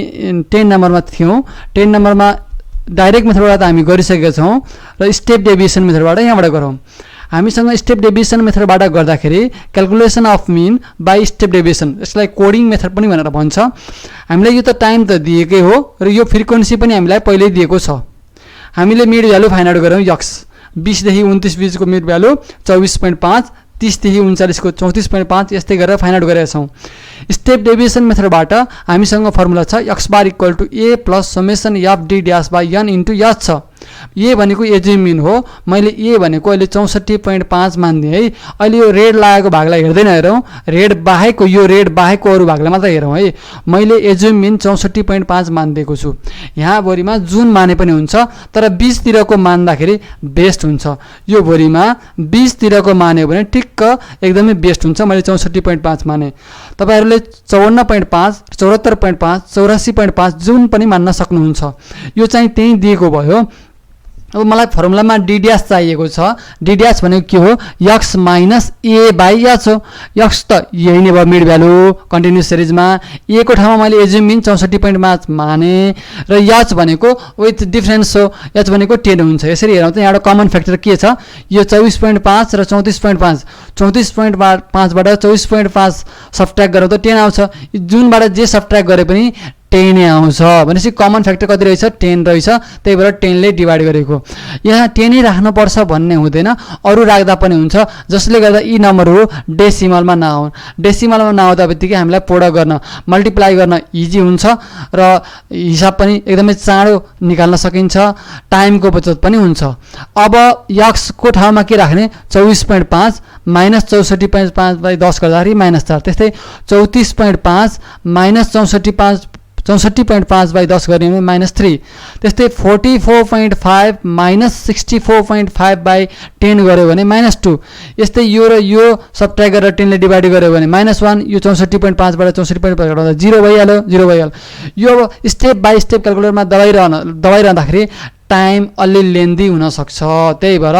10 नम्बरमा थियौँ। 10 नम्बरमा डाइरेक्ट मेथडबाट हामी गरिसकेका छौँ र स्टेप डेभिएसन मेथडबाट यहाँबाट गरौँ। हामीसँग स्टेप डेभिएसन मेथडबाट गर्दाखेरि calculation of mean by step deviation, यसलाई कोडिङ मेथड पनि भनेर भन्छ। हामीलाई यो त टाइम त दिएकै हो र यो फ्रिक्वेन्सी पनि हामीलाई पहिल्यै दिएको छ। हामीले मिड भ्यालु फाइन्ड आउट गरौँ। यक्स 20 देखि 29 बिचको मिड भ्यालु 24.5, 30 देखि 39 को 34.5 यस्तै गरेर फाइन्ड आउट गरेका छौँ। स्टेप डेभिएसन मेथडबाट हामीसँग फर्मुला छ x bar equal to a plus summation f d dash by n into h छ। ए भनेको एजिम मिन हो। मैले ए भनेको अहिले 64.5 मानिदिएँ है। अहिले यो रेड लागेको भागलाई हेर्दैन, हेरौँ। रेड बाहेकको यो रेड बाहेकको अरू भागलाई मात्र हेरौँ है। मैले एजिम मिन 64.5 मानिदिएको छु। यहाँ भरिमा जुन माने पनि हुन्छ, तर 20 तिरको मान्दाखेरि बेस्ट हुन्छ। यो भरिमा 20 तिरको मान्यो भने ठिक्क एकदमै बेस्ट हुन्छ। मैले 64.5 माने। तपाईँहरूले 54.5, 74.5, 84.5 जुन पनि मान्न सक्नुहुन्छ। यो चाहिँ त्यहीँ दिएको भयो। अब मलाई फर्मुलामा डी ड्यास चाहिएको छ। डी ड्यास भनेको के हो, x minus A by H हो। एक्स त यही नै भयो मिड भ्यालु कन्टिन्युस सिरिजमा। ए को ठाउँमा मैले एजिम मिन 64.5 माने र एच भनेको विथ डिफरेन्स हो। एच भनेको 10 हुन्छ। यसरी हेरौँ त यहाँबाट कमन फ्याक्टर के छ, यो 24.5 र 34.5। 34.5बाट 24.5 सब्ट्र्याक्ट गरौँ त 10 आउँछ। जुनबाट जे सब्ट्र्याक्ट गरे पनि 10 नै आउँछ। भनेपछि कमन फ्याक्टर कति रहेछ, 10 रहेछ। त्यही भएर 10 ले डिभाइड गरेको। यहाँ 10 नै राख्नुपर्छ भन्ने हुँदैन, अरू राख्दा पनि हुन्छ, जसले गर्दा यी नम्बरहरू डेसिमलमा नआउन्। डेसिमलमा नआउँदा बित्तिकै हामीलाई प्रोडक्ट गर्न, मल्टिप्लाई गर्न इजी हुन्छ र हिसाब पनि एकदमै चाँडो निकाल्न सकिन्छ, टाइमको बचत पनि हुन्छ। अब एक्सको ठाउँमा के राख्ने, 24.5 माइनस 64.5 बाई 10 गर्दाखेरि -4। त्यस्तै 34.5 माइनस 64.5 बाई 10 गर्ने भने -3। त्यस्तै 44.5 माइनस 64.5 बाई 10 गऱ्यो भने -2। यस्तै यो र यो सब्ट्र्याक्ट गरेर 10 ले डिभाइड गऱ्यो भने -1। यो 64.5बाट 64.5 घटाउँदा 0 भइहाल्यो, 0 भइहाल्यो। यो अब स्टेप बाई स्टेप क्यालकुलेटरमा दबाइरहँदाखेरि टाइम अलि लेन्दी हुनसक्छ। त्यही भएर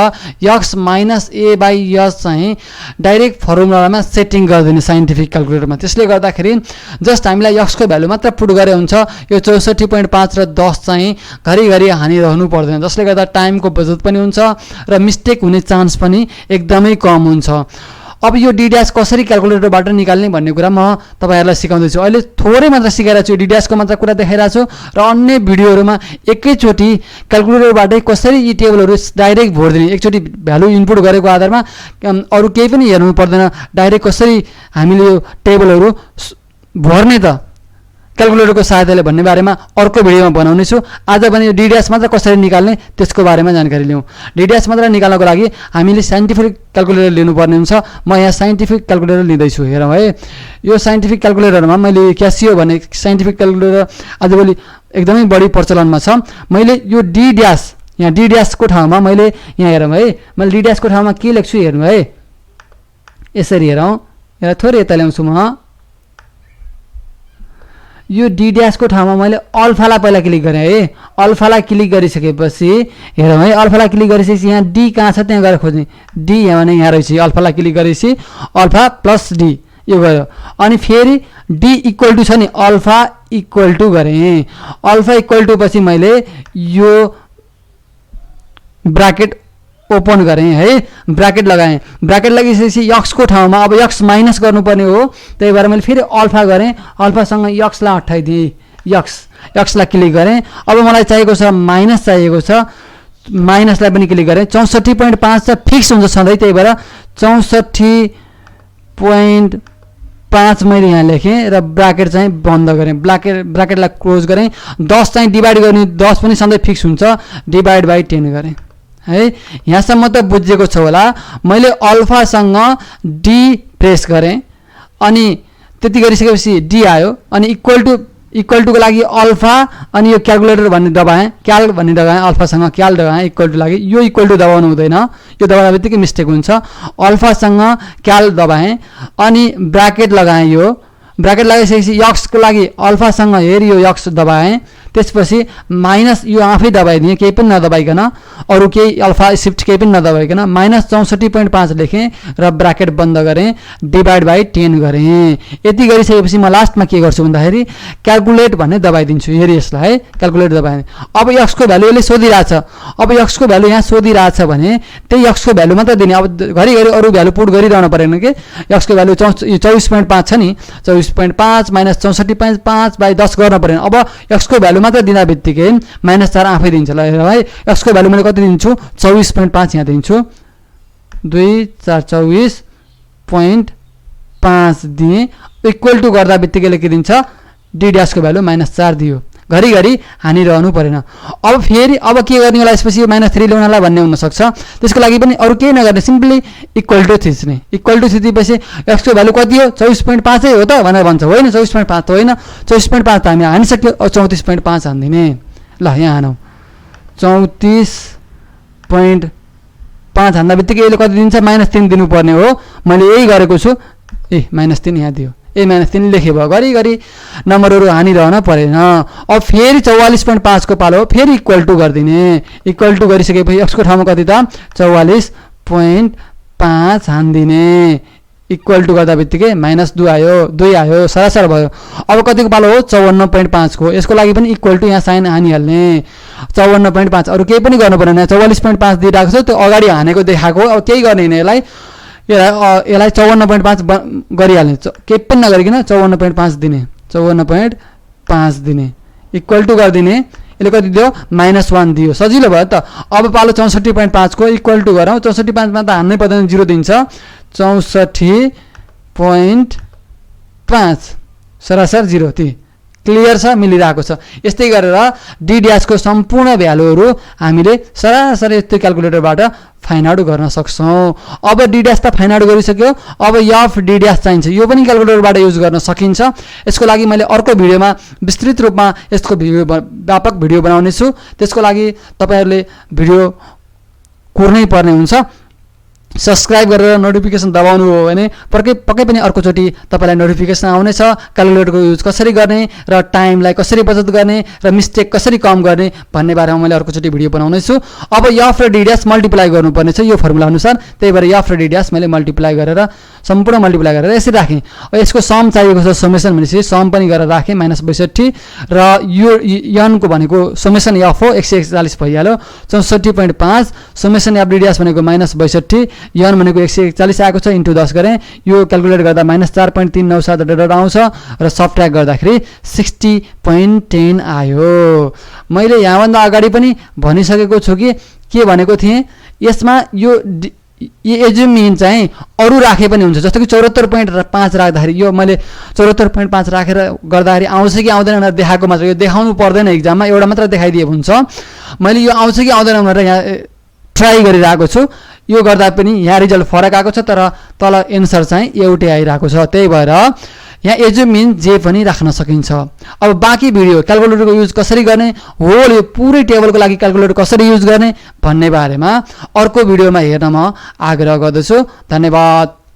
x minus A by H चाहिँ डाइरेक्ट फर्मुलामा सेटिङ गरिदिने साइन्टिफिक क्यालकुलेटरमा। त्यसले गर्दाखेरि जस्ट हामीलाई एक्सको भ्यालु मात्र पुट गरे हुन्छ। यो 64.5 र 10 चाहिँ घरिघरि हानिरहनु पर्दैन, जसले गर्दा टाइमको बचत पनि हुन्छ र मिस्टेक हुने चान्स पनि एकदमै कम हुन्छ। अब यो डी ड्यास कसरी क्यालकुलेटरबाट निकाल्ने भन्ने कुरा म तपाईँहरूलाई सिकाउँदैछु। अहिले थोरै मात्र सिकाइरहेको छु, डी ड्यासको मात्र कुरा देखाइरहेको छु र अन्य भिडियोहरूमा एकैचोटि क्यालकुलेटरबाटै कसरी यी टेबलहरू डाइरेक्ट भर्दिने, एकचोटि भ्यालु इनपुट गरेको आधारमा अरू केही पनि हेर्नु पर्दैन, डाइरेक्ट कसरी हामीले यो टेबलहरू भर्ने त क्याल्कुलेटरको सहायताले भन्ने बारेमा अर्को भिडियोमा बनाउने छु। आज भने यो डी-ड्यास मात्र कसरी निकाल्ने त्यसको बारेमा जानकारी लिउँ। डी-ड्यास मात्र निकाल्नको लागि हामीले साइन्टिफिक क्याल्कुलेटर लिनुपर्ने हुन्छ। म यहाँ साइन्टिफिक क्याल्कुलेटर लिँदैछु, हेरौँ है। यो साइन्टिफिक क्याल्कुलेटरमा मैले क्यासियो भन्ने साइन्टिफिक क्याल्कुलेटर आजभोलि एकदमै बढी प्रचलनमा छ। मैले यो डी-ड्यास, यहाँ डी-ड्यासको ठाउँमा मैले यहाँ हेरौँ है, मैले डी-ड्यासको ठाउँमा के लेख्छु हेर्नु है, यसरी हेरौँ। यसलाई थोरै यता ल्याउँछु म। यो डी-ड्यासको ठाउँमा मैले अल्फालाई पहिला क्लिक गरेँ है। अल्फालाई क्लिक गरिसकेपछि हेरौँ है, अल्फालाई क्लिक गरिसकेपछि यहाँ डी कहाँ छ त्यहाँ गएर खोज्ने। डी यहाँ भने यहाँ रहेछ। अल्फालाई क्लिक गरेपछि अल्फा प्लस डी यो गयो। अनि फेरि डी इक्वल टू छ नि, अल्फा इक्वल टू गरेँ। अल्फा इक्वल टू पछि मैले यो ब्राकेट ओपन गरेँ है, ब्राकेट लगाएँ। ब्राकेट लगाइसकेपछि यक्सको ठाउँमा अब यक्स माइनस गर्नुपर्ने हो, त्यही भएर मैले फेरि अल्फा गरेँ। अल्फासँग यक्सलाई हटाइदिएँ, यक्सलाई क्लिक गरेँ। अब मलाई चाहिएको छ माइनस चाहिएको छ, माइनसलाई पनि क्लिक गरेँ। 64.5 चाहिँ फिक्स हुन्छ सधैँ, त्यही भएर 64.5 मैले यहाँ लेखेँ र ब्राकेट चाहिँ बन्द गरेँ। ब्राकेटलाई क्लोज गरेँ। 10 चाहिँ डिभाइड गर्ने, 10 पनि सधैँ फिक्स हुन्छ, डिभाइड बाई 10 गरेँ है। यहाँसम्म त बुझेको छ होला। मैले अल्फासँग डी प्रेस गरेँ अनि त्यति गरिसकेपछि डी आयो अनि इक्वल टूको लागि अल्फा अनि यो क्याल्कुलेटर भन्ने दबाएँ, क्याल भन्ने दबाएँ, अल्फासँग क्याल दबाएँ इक्वल टू लागि। यो इक्वल टू दबाउनु हुँदैन, यो दबाउने बित्तिकै मिस्टेक हुन्छ। अल्फासँग क्याल दबाएँ अनि ब्राकेट लगाएँ। यो ब्राकेट लगाइसकेपछि यक्सको लागि अल्फासँग हेरी यो यक्स दबाएँ। त्यसपछि माइनस यो आफै दबाइदिएँ, केही पनि नदबाइकन, अरू केही अल्फा सिफ्ट केही पनि नदबाइकन माइनस 64.5 लेखेँ र ब्राकेट बन्द गरेँ, डिभाइड बाई 10 गरेँ। यति गरिसकेपछि म लास्टमा के गर्छु भन्दाखेरि क्याल्कुलेट भन्ने दबाइदिन्छु। हेरी यसलाई है, क्याल्कुलेट दबाएँ। अब यक्सको भ्यालु यसले सोधिरहेछ। अब यक्सको भ्यालु यहाँ सोधिरहेछ भने त्यही यक्सको भ्यालु मात्र दिने। अब घरिघरि अरू भ्यालु पुट गरिरहनु परेन कि। यक्सको भ्यालु 24.5 छ नि, 24.5 माइनस 64.5 बाई 10 गर्न परेन। अब यक्सको भ्यालु मात्र दिँदा बित्तिकै -4 आफै दिन्छ। ल हेर है, यसको भ्यालु मैले कति दिन्छु 24.5 यहाँ दिन्छु। 2 4 24.5 दिएँ। इक्वल टू गर्दा बित्तिकै के दिन्छ डी-ड्यासको भ्यालु -4 दियो। घरिघरि हानिरहनु परेन। अब फेरि अब के गर्ने होला, यसपछि यो -3 ल्याउनलाई भन्ने हुनसक्छ। त्यसको लागि पनि अरू केही नगर्ने, सिम्पली इक्वल टू थिच्ने। इक्वल टू थिचेपछि एक्सको भ्यालु कति हो 24.5 हो त भनेर भन्छ। होइन 24.5 त होइन, 24.5 त हामी हानिसक्यो। 34.5 हानिदिने। ल यहाँ हानौँ 34.5 हान्दा बित्तिकै यसले कति दिन्छ -3 दिनुपर्ने हो। मैले यही गरेको छु। -3 यहाँ दियो। -3 लेखे भयो। घरिघरि नम्बरहरू हानिरहन परेन। अब फेरि 44.5 को पालो, फेरि इक्वल टू गरिदिने। इक्वल टू गरिसकेपछि एक्सको ठाउँमा कति त 44.5 हानिदिने। इक्वल टू गर्दा बित्तिकै -2 आयो, 2 आयो, सरासर भयो। अब कतिको पालो हो 54.5 को। यसको लागि पनि इक्वल टू यहाँ साइन हानिहाल्ने। 54.5 अरू केही पनि गर्नु परेन। 44.5 दिइरहेको छ, त्यो अगाडि हानेको देखाएको। अब केही गर्ने होइन, यसलाई 54.5 गरिहाल्ने। केही पनि नगरिकन 54.5 दिने। 54.5 दिने, इक्वल टू गरिदिने। यसले कति दियो -1 दियो। सजिलो भयो त। अब पालो 64.5 को इक्वल टू गरौँ। 64.5 मा त हान्नै पर्दैन, 0 दिन्छ। 64.5 सरासर 0। ती क्लियर छ, मिलिरहेको छ। यस्तै गरेर डी-ड्यासको सम्पूर्ण भ्यालुहरू हामीले सरासर यस्तो क्याल्कुलेटरबाट फाइन्ड आउट गर्न सक्छौँ। अब डी-ड्यास त फाइन्ड आउट गरिसक्यो। अब एफ डी-ड्यास चाहिन्छ। यो पनि क्याल्कुलेटरबाट युज गर्न सकिन्छ। यसको लागि मैले अर्को भिडियोमा विस्तृत रूपमा यसको व्यापक भिडियो बनाउने छु। त्यसको लागि तपाईँहरूले भिडियो कुर्नै पर्ने हुन्छ। सब्सक्राइब गरेर नोटिफिकेसन दबाउनु हो भने पक्कै पनि अर्कोचोटि तपाईँलाई नोटिफिकेसन आउनेछ। क्याल्कुलेटरको युज कसरी गर्ने र टाइमलाई कसरी बचत गर्ने र मिस्टेक कसरी कम गर्ने भन्ने बारेमा मैले अर्कोचोटि भिडियो बनाउने छु। अब एफ र डी-ड्यास मल्टिप्लाई गर्नुपर्ने छ यो फर्मुला अनुसार। त्यही भएर एफ र डी-ड्यास मैले मल्टिप्लाई गरेर सम्पूर्ण मल्टिप्लाई गरेर यसरी राखेँ। यसको सम चाहिएको छ, समेसन भनेपछि सम पनि गरेर राखेँ -62 र यो यनको भनेको समेसन एफ हो 141 भइहाल्यो। 64.5 समेसन एफ डी-ड्यास भनेको -62, यन भनेको 141 आएको छ, इन्टु 10 गरेँ। यो क्याल्कुलेट गर्दा -4.397 आउँछ र सबट्र्याक्ट गर्दाखेरि 60.10 आयो। मैले यहाँभन्दा अगाडि पनि भनिसकेको छु कि के भनेको थिएँ, यसमा यो एज्युम मिन चाहिँ अरू राखे पनि हुन्छ। जस्तो कि 74.5 राख्दाखेरि यो मैले 74.5 राखेर गर्दाखेरि आउँछ कि आउँदैन भनेर देखाएको मात्र, यो देखाउनु पर्दैन एक्जाममा, एउटा मात्र देखाइदिए हुन्छ। मैले यो आउँछ कि आउँदैन भनेर यहाँ ट्राई गरिरहेको छु, यो गर्दा पनि यहाँ रिजल्ट फरक आएको छ, तर तल एन्सर चाहिँ एउटै आइरहेको छ। त्यही भएर यहाँ एज्युम मिन जे पनि राख्न सकिन्छ। अब बाँकी भिडियो क्यालकुलेटरको युज कसरी गर्ने, होल यो पुरै टेबलको लागि क्यालकुलेटर कसरी युज गर्ने भन्ने बारेमा अर्को भिडियोमा हेर्न म आग्रह गर्दछु। धन्यवाद।